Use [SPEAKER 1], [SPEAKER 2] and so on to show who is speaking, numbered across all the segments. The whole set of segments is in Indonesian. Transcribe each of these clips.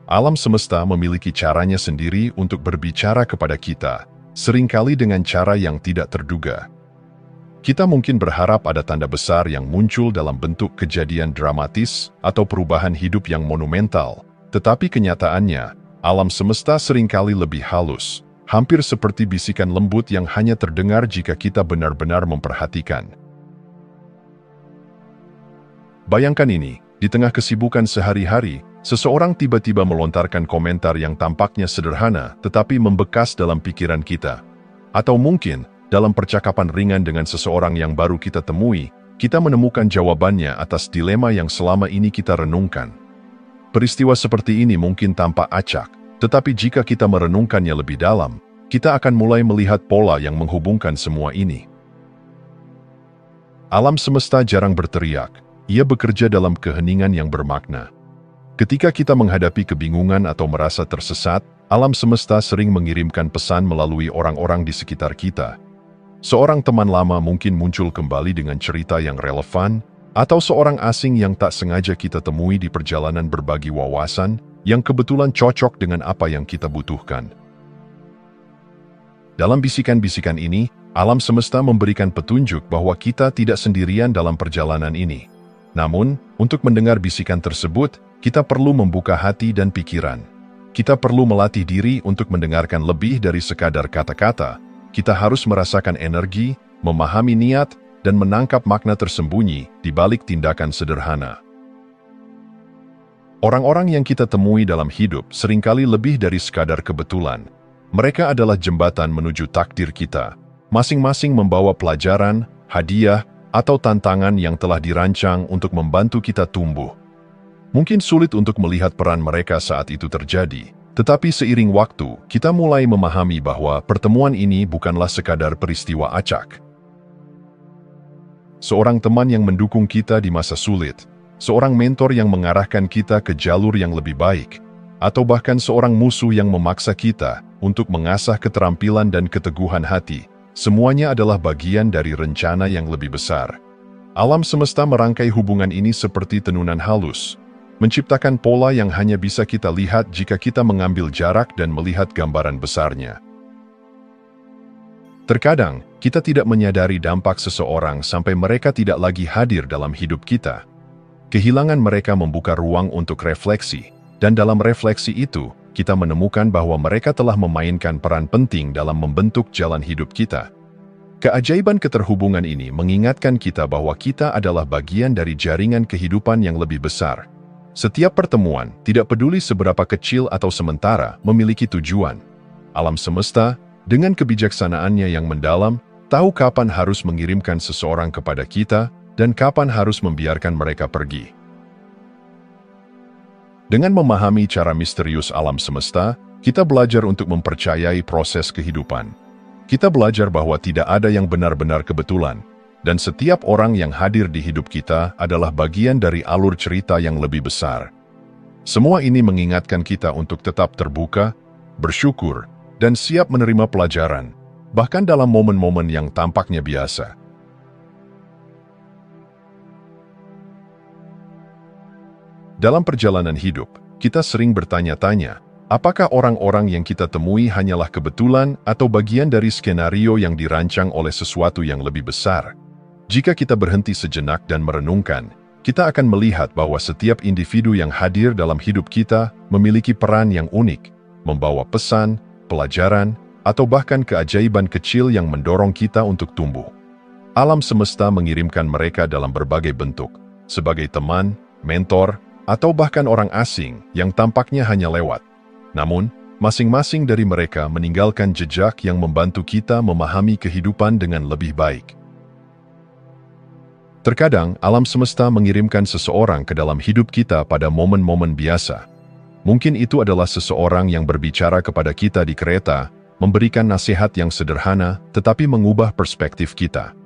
[SPEAKER 1] Alam semesta memiliki caranya sendiri untuk berbicara kepada kita, seringkali dengan cara yang tidak terduga. Kita mungkin berharap ada tanda besar yang muncul dalam bentuk kejadian dramatis atau perubahan hidup yang monumental, tetapi kenyataannya, alam semesta seringkali lebih halus, hampir seperti bisikan lembut yang hanya terdengar jika kita benar-benar memperhatikan. Bayangkan ini, di tengah kesibukan sehari-hari, seseorang tiba-tiba melontarkan komentar yang tampaknya sederhana tetapi membekas dalam pikiran kita. Atau mungkin, dalam percakapan ringan dengan seseorang yang baru kita temui, kita menemukan jawabannya atas dilema yang selama ini kita renungkan. Peristiwa seperti ini mungkin tampak acak, tetapi jika kita merenungkannya lebih dalam, kita akan mulai melihat pola yang menghubungkan semua ini. Alam semesta jarang berteriak. Ia bekerja dalam keheningan yang bermakna. Ketika kita menghadapi kebingungan atau merasa tersesat, alam semesta sering mengirimkan pesan melalui orang-orang di sekitar kita. Seorang teman lama mungkin muncul kembali dengan cerita yang relevan, atau seorang asing yang tak sengaja kita temui di perjalanan berbagi wawasan yang kebetulan cocok dengan apa yang kita butuhkan. Dalam bisikan-bisikan ini, alam semesta memberikan petunjuk bahwa kita tidak sendirian dalam perjalanan ini. Namun, untuk mendengar bisikan tersebut, kita perlu membuka hati dan pikiran. Kita perlu melatih diri untuk mendengarkan lebih dari sekadar kata-kata. Kita harus merasakan energi, memahami niat, dan menangkap makna tersembunyi di balik tindakan sederhana. Orang-orang yang kita temui dalam hidup seringkali lebih dari sekadar kebetulan. Mereka adalah jembatan menuju takdir kita. Masing-masing membawa pelajaran, hadiah, atau tantangan yang telah dirancang untuk membantu kita tumbuh. Mungkin sulit untuk melihat peran mereka saat itu terjadi, tetapi seiring waktu, kita mulai memahami bahwa pertemuan ini bukanlah sekadar peristiwa acak. Seorang teman yang mendukung kita di masa sulit, seorang mentor yang mengarahkan kita ke jalur yang lebih baik, atau bahkan seorang musuh yang memaksa kita untuk mengasah keterampilan dan keteguhan hati. Semuanya adalah bagian dari rencana yang lebih besar. Alam semesta merangkai hubungan ini seperti tenunan halus, menciptakan pola yang hanya bisa kita lihat jika kita mengambil jarak dan melihat gambaran besarnya. Terkadang, kita tidak menyadari dampak seseorang sampai mereka tidak lagi hadir dalam hidup kita. Kehilangan mereka membuka ruang untuk refleksi, dan dalam refleksi itu, kita menemukan bahwa mereka telah memainkan peran penting dalam membentuk jalan hidup kita. Keajaiban keterhubungan ini mengingatkan kita bahwa kita adalah bagian dari jaringan kehidupan yang lebih besar. Setiap pertemuan, tidak peduli seberapa kecil atau sementara, memiliki tujuan. Alam semesta, dengan kebijaksanaannya yang mendalam, tahu kapan harus mengirimkan seseorang kepada kita dan kapan harus membiarkan mereka pergi. Dengan memahami cara misterius alam semesta, kita belajar untuk mempercayai proses kehidupan. Kita belajar bahwa tidak ada yang benar-benar kebetulan, dan setiap orang yang hadir di hidup kita adalah bagian dari alur cerita yang lebih besar. Semua ini mengingatkan kita untuk tetap terbuka, bersyukur, dan siap menerima pelajaran, bahkan dalam momen-momen yang tampaknya biasa. Dalam perjalanan hidup, kita sering bertanya-tanya, apakah orang-orang yang kita temui hanyalah kebetulan atau bagian dari skenario yang dirancang oleh sesuatu yang lebih besar? Jika kita berhenti sejenak dan merenungkan, kita akan melihat bahwa setiap individu yang hadir dalam hidup kita memiliki peran yang unik, membawa pesan, pelajaran, atau bahkan keajaiban kecil yang mendorong kita untuk tumbuh. Alam semesta mengirimkan mereka dalam berbagai bentuk, sebagai teman, mentor, atau bahkan orang asing yang tampaknya hanya lewat. Namun, masing-masing dari mereka meninggalkan jejak yang membantu kita memahami kehidupan dengan lebih baik. Terkadang, alam semesta mengirimkan seseorang ke dalam hidup kita pada momen-momen biasa. Mungkin itu adalah seseorang yang berbicara kepada kita di kereta, memberikan nasihat yang sederhana tetapi mengubah perspektif kita.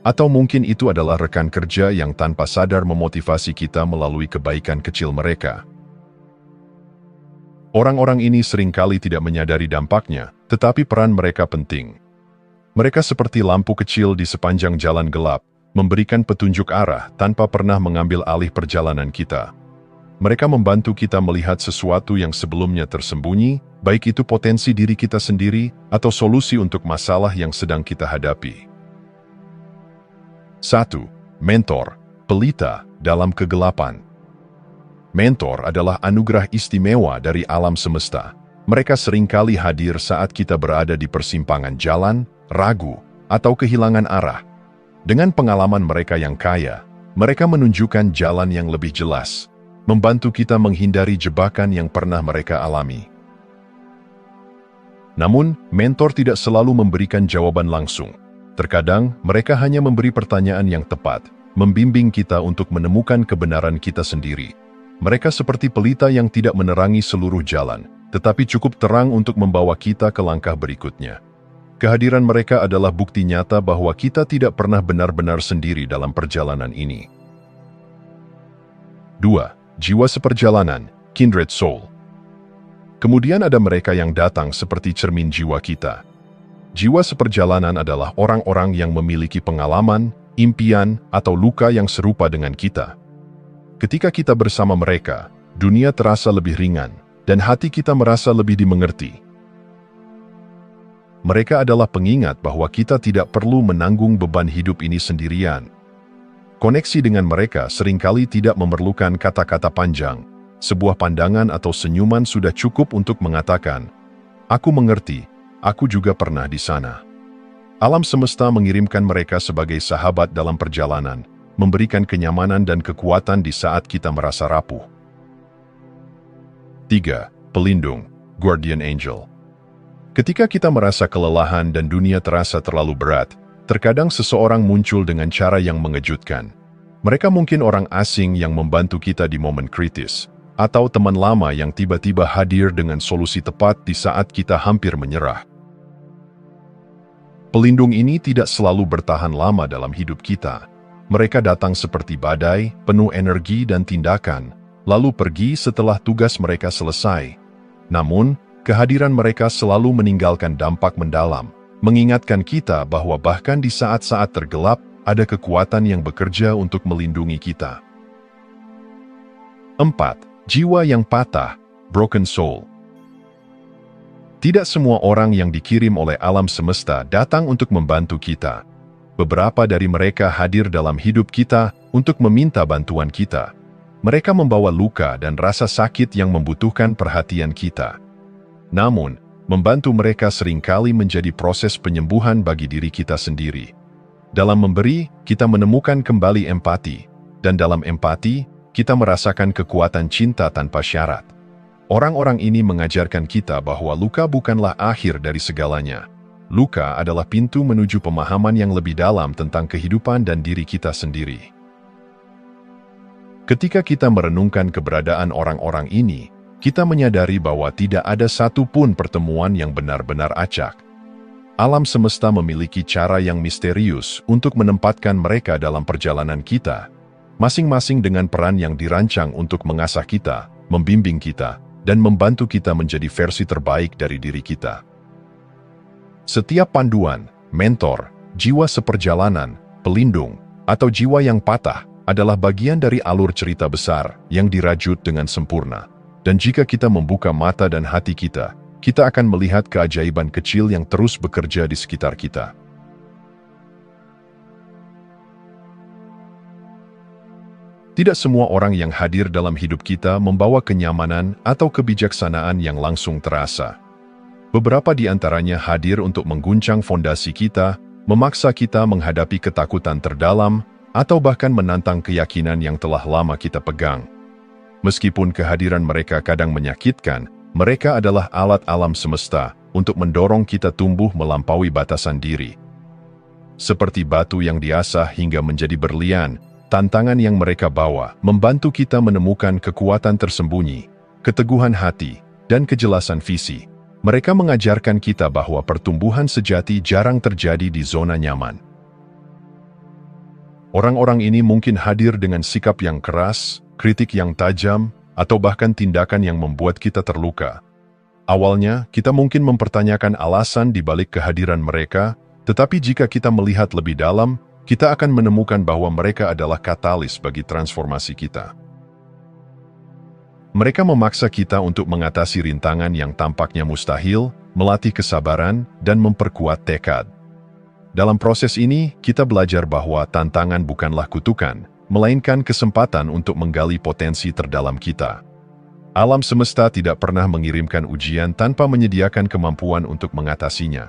[SPEAKER 1] Atau mungkin itu adalah rekan kerja yang tanpa sadar memotivasi kita melalui kebaikan kecil mereka. Orang-orang ini seringkali tidak menyadari dampaknya, tetapi peran mereka penting. Mereka seperti lampu kecil di sepanjang jalan gelap, memberikan petunjuk arah tanpa pernah mengambil alih perjalanan kita. Mereka membantu kita melihat sesuatu yang sebelumnya tersembunyi, baik itu potensi diri kita sendiri atau solusi untuk masalah yang sedang kita hadapi. 1. Mentor, pelita dalam kegelapan. Mentor adalah anugerah istimewa dari alam semesta. Mereka seringkali hadir saat kita berada di persimpangan jalan, ragu, atau kehilangan arah. Dengan pengalaman mereka yang kaya, mereka menunjukkan jalan yang lebih jelas, membantu kita menghindari jebakan yang pernah mereka alami. Namun, mentor tidak selalu memberikan jawaban langsung. Terkadang, mereka hanya memberi pertanyaan yang tepat, membimbing kita untuk menemukan kebenaran kita sendiri. Mereka seperti pelita yang tidak menerangi seluruh jalan, tetapi cukup terang untuk membawa kita ke langkah berikutnya. Kehadiran mereka adalah bukti nyata bahwa kita tidak pernah benar-benar sendiri dalam perjalanan ini. 2. Jiwa seperjalanan, kindred soul. Kemudian ada mereka yang datang seperti cermin jiwa kita. Jiwa seperjalanan adalah orang-orang yang memiliki pengalaman, impian, atau luka yang serupa dengan kita. Ketika kita bersama mereka, dunia terasa lebih ringan, dan hati kita merasa lebih dimengerti. Mereka adalah pengingat bahwa kita tidak perlu menanggung beban hidup ini sendirian. Koneksi dengan mereka seringkali tidak memerlukan kata-kata panjang. Sebuah pandangan atau senyuman sudah cukup untuk mengatakan, "Aku mengerti, aku juga pernah di sana." Alam semesta mengirimkan mereka sebagai sahabat dalam perjalanan, memberikan kenyamanan dan kekuatan di saat kita merasa rapuh. 3. Pelindung, guardian angel. Ketika kita merasa kelelahan dan dunia terasa terlalu berat, terkadang seseorang muncul dengan cara yang mengejutkan. Mereka mungkin orang asing yang membantu kita di momen kritis, atau teman lama yang tiba-tiba hadir dengan solusi tepat di saat kita hampir menyerah. Pelindung ini tidak selalu bertahan lama dalam hidup kita. Mereka datang seperti badai, penuh energi dan tindakan, lalu pergi setelah tugas mereka selesai. Namun, kehadiran mereka selalu meninggalkan dampak mendalam, mengingatkan kita bahwa bahkan di saat-saat tergelap, ada kekuatan yang bekerja untuk melindungi kita. 4. Jiwa yang patah, broken soul. Tidak semua orang yang dikirim oleh alam semesta datang untuk membantu kita. Beberapa dari mereka hadir dalam hidup kita untuk meminta bantuan kita. Mereka membawa luka dan rasa sakit yang membutuhkan perhatian kita. Namun, membantu mereka seringkali menjadi proses penyembuhan bagi diri kita sendiri. Dalam memberi, kita menemukan kembali empati, dan dalam empati, kita merasakan kekuatan cinta tanpa syarat. Orang-orang ini mengajarkan kita bahwa luka bukanlah akhir dari segalanya. Luka adalah pintu menuju pemahaman yang lebih dalam tentang kehidupan dan diri kita sendiri. Ketika kita merenungkan keberadaan orang-orang ini, kita menyadari bahwa tidak ada satupun pertemuan yang benar-benar acak. Alam semesta memiliki cara yang misterius untuk menempatkan mereka dalam perjalanan kita, masing-masing dengan peran yang dirancang untuk mengasah kita, membimbing kita, dan membantu kita menjadi versi terbaik dari diri kita. Setiap panduan, mentor, jiwa seperjalanan, pelindung, atau jiwa yang patah adalah bagian dari alur cerita besar yang dirajut dengan sempurna. Dan jika kita membuka mata dan hati kita, kita akan melihat keajaiban kecil yang terus bekerja di sekitar kita. Tidak semua orang yang hadir dalam hidup kita membawa kenyamanan atau kebijaksanaan yang langsung terasa. Beberapa di antaranya hadir untuk mengguncang fondasi kita, memaksa kita menghadapi ketakutan terdalam, atau bahkan menantang keyakinan yang telah lama kita pegang. Meskipun kehadiran mereka kadang menyakitkan, mereka adalah alat alam semesta untuk mendorong kita tumbuh melampaui batasan diri. Seperti batu yang diasah hingga menjadi berlian, tantangan yang mereka bawa membantu kita menemukan kekuatan tersembunyi, keteguhan hati, dan kejelasan visi. Mereka mengajarkan kita bahwa pertumbuhan sejati jarang terjadi di zona nyaman. Orang-orang ini mungkin hadir dengan sikap yang keras, kritik yang tajam, atau bahkan tindakan yang membuat kita terluka. Awalnya, kita mungkin mempertanyakan alasan di balik kehadiran mereka, tetapi jika kita melihat lebih dalam, kita akan menemukan bahwa mereka adalah katalis bagi transformasi kita. Mereka memaksa kita untuk mengatasi rintangan yang tampaknya mustahil, melatih kesabaran, dan memperkuat tekad. Dalam proses ini, kita belajar bahwa tantangan bukanlah kutukan, melainkan kesempatan untuk menggali potensi terdalam kita. Alam semesta tidak pernah mengirimkan ujian tanpa menyediakan kemampuan untuk mengatasinya.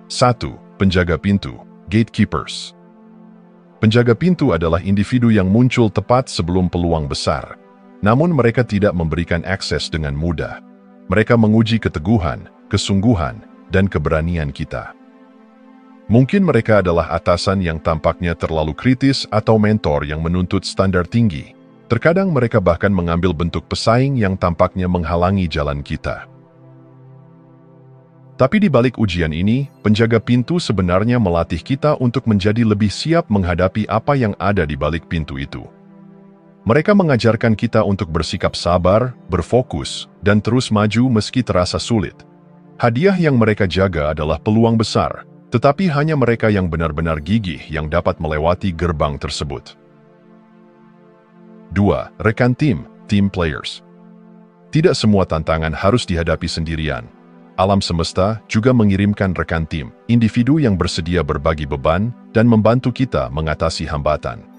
[SPEAKER 1] 1. Penjaga pintu, gatekeepers. Penjaga pintu adalah individu yang muncul tepat sebelum peluang besar. Namun mereka tidak memberikan akses dengan mudah. Mereka menguji keteguhan, kesungguhan, dan keberanian kita. Mungkin mereka adalah atasan yang tampaknya terlalu kritis atau mentor yang menuntut standar tinggi. Terkadang mereka bahkan mengambil bentuk pesaing yang tampaknya menghalangi jalan kita. Tapi di balik ujian ini, penjaga pintu sebenarnya melatih kita untuk menjadi lebih siap menghadapi apa yang ada di balik pintu itu. Mereka mengajarkan kita untuk bersikap sabar, berfokus, dan terus maju meski terasa sulit. Hadiah yang mereka jaga adalah peluang besar, tetapi hanya mereka yang benar-benar gigih yang dapat melewati gerbang tersebut. 2. Rekan tim, team players. Tidak semua tantangan harus dihadapi sendirian. Alam semesta juga mengirimkan rekan tim, individu yang bersedia berbagi beban dan membantu kita mengatasi hambatan.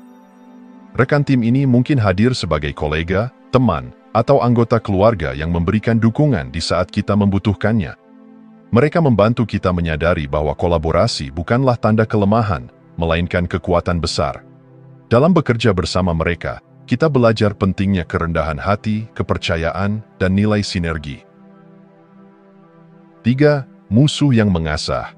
[SPEAKER 1] Rekan tim ini mungkin hadir sebagai kolega, teman, atau anggota keluarga yang memberikan dukungan di saat kita membutuhkannya. Mereka membantu kita menyadari bahwa kolaborasi bukanlah tanda kelemahan, melainkan kekuatan besar. Dalam bekerja bersama mereka, kita belajar pentingnya kerendahan hati, kepercayaan, dan nilai sinergi. 3. Musuh yang mengasah.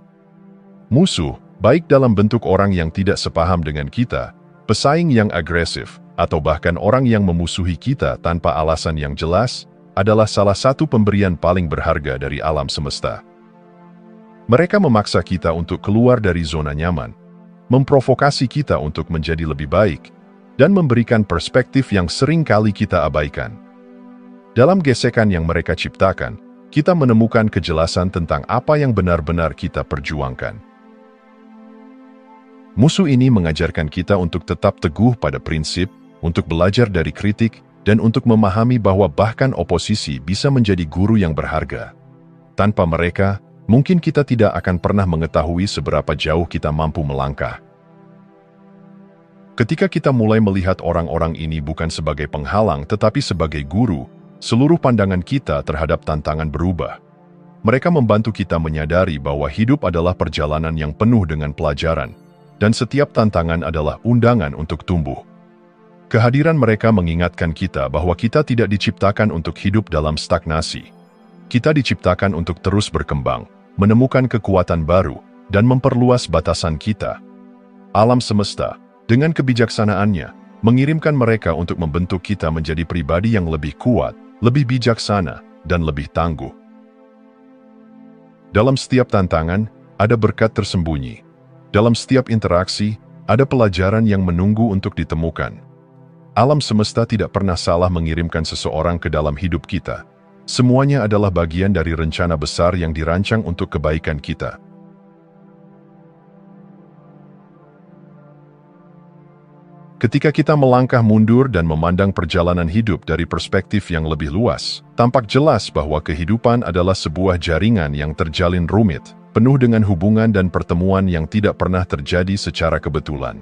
[SPEAKER 1] Musuh, baik dalam bentuk orang yang tidak sepaham dengan kita, pesaing yang agresif, atau bahkan orang yang memusuhi kita tanpa alasan yang jelas, adalah salah satu pemberian paling berharga dari alam semesta. Mereka memaksa kita untuk keluar dari zona nyaman, memprovokasi kita untuk menjadi lebih baik, dan memberikan perspektif yang sering kali kita abaikan. Dalam gesekan yang mereka ciptakan, kita menemukan kejelasan tentang apa yang benar-benar kita perjuangkan. Musuh ini mengajarkan kita untuk tetap teguh pada prinsip, untuk belajar dari kritik, dan untuk memahami bahwa bahkan oposisi bisa menjadi guru yang berharga. Tanpa mereka, mungkin kita tidak akan pernah mengetahui seberapa jauh kita mampu melangkah. Ketika kita mulai melihat orang-orang ini bukan sebagai penghalang tetapi sebagai guru, seluruh pandangan kita terhadap tantangan berubah. Mereka membantu kita menyadari bahwa hidup adalah perjalanan yang penuh dengan pelajaran, dan setiap tantangan adalah undangan untuk tumbuh. Kehadiran mereka mengingatkan kita bahwa kita tidak diciptakan untuk hidup dalam stagnasi. Kita diciptakan untuk terus berkembang, menemukan kekuatan baru, dan memperluas batasan kita. Alam semesta, dengan kebijaksanaannya, mengirimkan mereka untuk membentuk kita menjadi pribadi yang lebih kuat, lebih bijaksana, dan lebih tangguh. Dalam setiap tantangan, ada berkat tersembunyi. Dalam setiap interaksi, ada pelajaran yang menunggu untuk ditemukan. Alam semesta tidak pernah salah mengirimkan seseorang ke dalam hidup kita. Semuanya adalah bagian dari rencana besar yang dirancang untuk kebaikan kita. Ketika kita melangkah mundur dan memandang perjalanan hidup dari perspektif yang lebih luas, tampak jelas bahwa kehidupan adalah sebuah jaringan yang terjalin rumit, penuh dengan hubungan dan pertemuan yang tidak pernah terjadi secara kebetulan.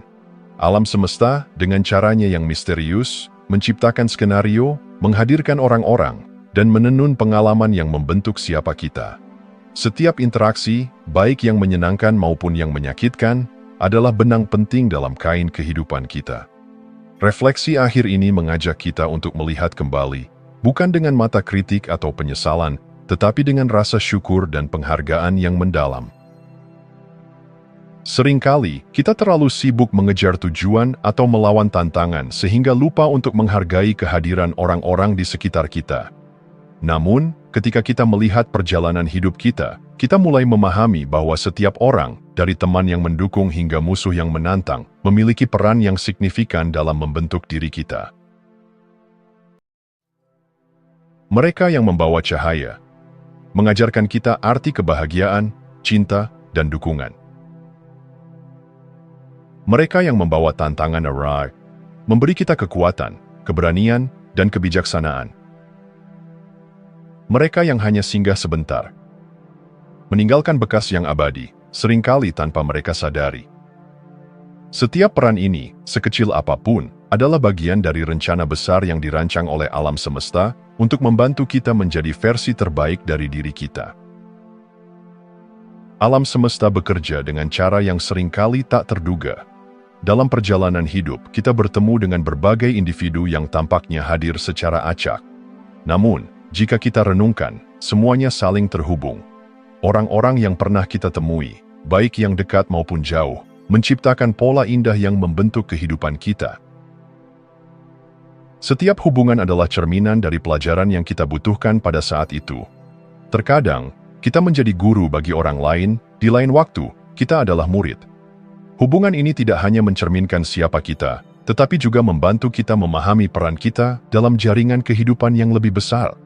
[SPEAKER 1] Alam semesta, dengan caranya yang misterius, menciptakan skenario, menghadirkan orang-orang, dan menenun pengalaman yang membentuk siapa kita. Setiap interaksi, baik yang menyenangkan maupun yang menyakitkan, adalah benang penting dalam kain kehidupan kita. Refleksi akhir ini mengajak kita untuk melihat kembali, bukan dengan mata kritik atau penyesalan, tetapi dengan rasa syukur dan penghargaan yang mendalam. Seringkali, kita terlalu sibuk mengejar tujuan atau melawan tantangan sehingga lupa untuk menghargai kehadiran orang-orang di sekitar kita. Namun, ketika kita melihat perjalanan hidup kita, kita mulai memahami bahwa setiap orang, dari teman yang mendukung hingga musuh yang menantang, memiliki peran yang signifikan dalam membentuk diri kita. Mereka yang membawa cahaya, mengajarkan kita arti kebahagiaan, cinta, dan dukungan. Mereka yang membawa tantangan memberi kita kekuatan, keberanian, dan kebijaksanaan. Mereka yang hanya singgah sebentar, meninggalkan bekas yang abadi, seringkali tanpa mereka sadari. Setiap peran ini, sekecil apapun, adalah bagian dari rencana besar yang dirancang oleh alam semesta untuk membantu kita menjadi versi terbaik dari diri kita. Alam semesta bekerja dengan cara yang seringkali tak terduga. Dalam perjalanan hidup, kita bertemu dengan berbagai individu yang tampaknya hadir secara acak. Namun, jika kita renungkan, semuanya saling terhubung. Orang-orang yang pernah kita temui, baik yang dekat maupun jauh, menciptakan pola indah yang membentuk kehidupan kita. Setiap hubungan adalah cerminan dari pelajaran yang kita butuhkan pada saat itu. Terkadang, kita menjadi guru bagi orang lain, di lain waktu, kita adalah murid. Hubungan ini tidak hanya mencerminkan siapa kita, tetapi juga membantu kita memahami peran kita dalam jaringan kehidupan yang lebih besar.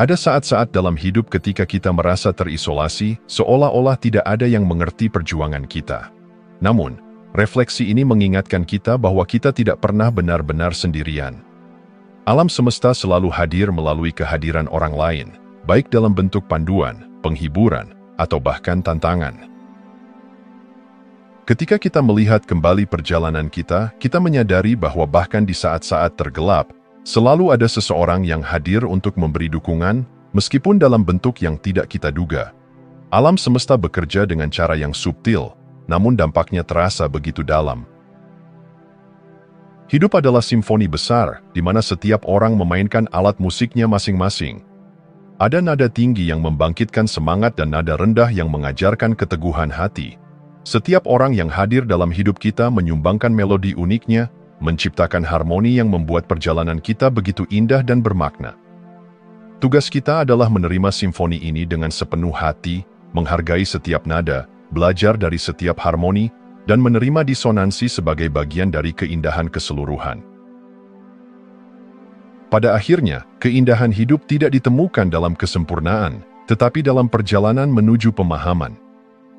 [SPEAKER 1] Ada saat-saat dalam hidup ketika kita merasa terisolasi, seolah-olah tidak ada yang mengerti perjuangan kita. Namun, refleksi ini mengingatkan kita bahwa kita tidak pernah benar-benar sendirian. Alam semesta selalu hadir melalui kehadiran orang lain, baik dalam bentuk panduan, penghiburan, atau bahkan tantangan. Ketika kita melihat kembali perjalanan kita menyadari bahwa bahkan di saat-saat tergelap, selalu ada seseorang yang hadir untuk memberi dukungan, meskipun dalam bentuk yang tidak kita duga. Alam semesta bekerja dengan cara yang subtil, namun dampaknya terasa begitu dalam. Hidup adalah simfoni besar, di mana setiap orang memainkan alat musiknya masing-masing. Ada nada tinggi yang membangkitkan semangat dan nada rendah yang mengajarkan keteguhan hati. Setiap orang yang hadir dalam hidup kita menyumbangkan melodi uniknya, menciptakan harmoni yang membuat perjalanan kita begitu indah dan bermakna. Tugas kita adalah menerima simfoni ini dengan sepenuh hati, menghargai setiap nada, belajar dari setiap harmoni, dan menerima disonansi sebagai bagian dari keindahan keseluruhan. Pada akhirnya, keindahan hidup tidak ditemukan dalam kesempurnaan, tetapi dalam perjalanan menuju pemahaman.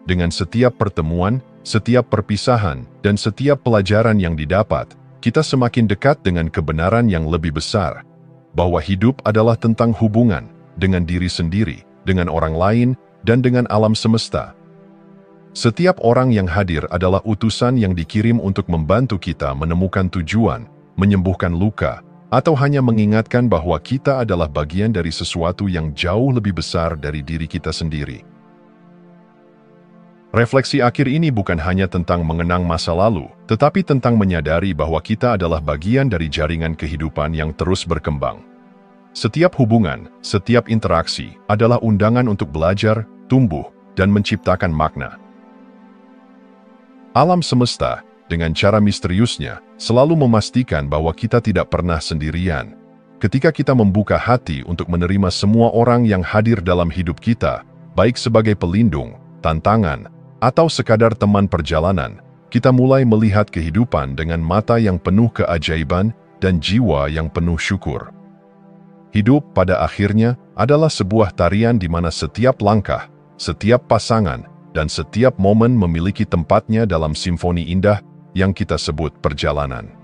[SPEAKER 1] Dengan setiap pertemuan, setiap perpisahan, dan setiap pelajaran yang didapat, kita semakin dekat dengan kebenaran yang lebih besar, bahwa hidup adalah tentang hubungan dengan diri sendiri, dengan orang lain, dan dengan alam semesta. Setiap orang yang hadir adalah utusan yang dikirim untuk membantu kita menemukan tujuan, menyembuhkan luka, atau hanya mengingatkan bahwa kita adalah bagian dari sesuatu yang jauh lebih besar dari diri kita sendiri. Refleksi akhir ini bukan hanya tentang mengenang masa lalu, tetapi tentang menyadari bahwa kita adalah bagian dari jaringan kehidupan yang terus berkembang. Setiap hubungan, setiap interaksi adalah undangan untuk belajar, tumbuh, dan menciptakan makna. Alam semesta, dengan cara misteriusnya, selalu memastikan bahwa kita tidak pernah sendirian. Ketika kita membuka hati untuk menerima semua orang yang hadir dalam hidup kita, baik sebagai pelindung, tantangan, atau sekadar teman perjalanan, kita mulai melihat kehidupan dengan mata yang penuh keajaiban dan jiwa yang penuh syukur. Hidup pada akhirnya adalah sebuah tarian di mana setiap langkah, setiap pasangan, dan setiap momen memiliki tempatnya dalam simfoni indah yang kita sebut perjalanan.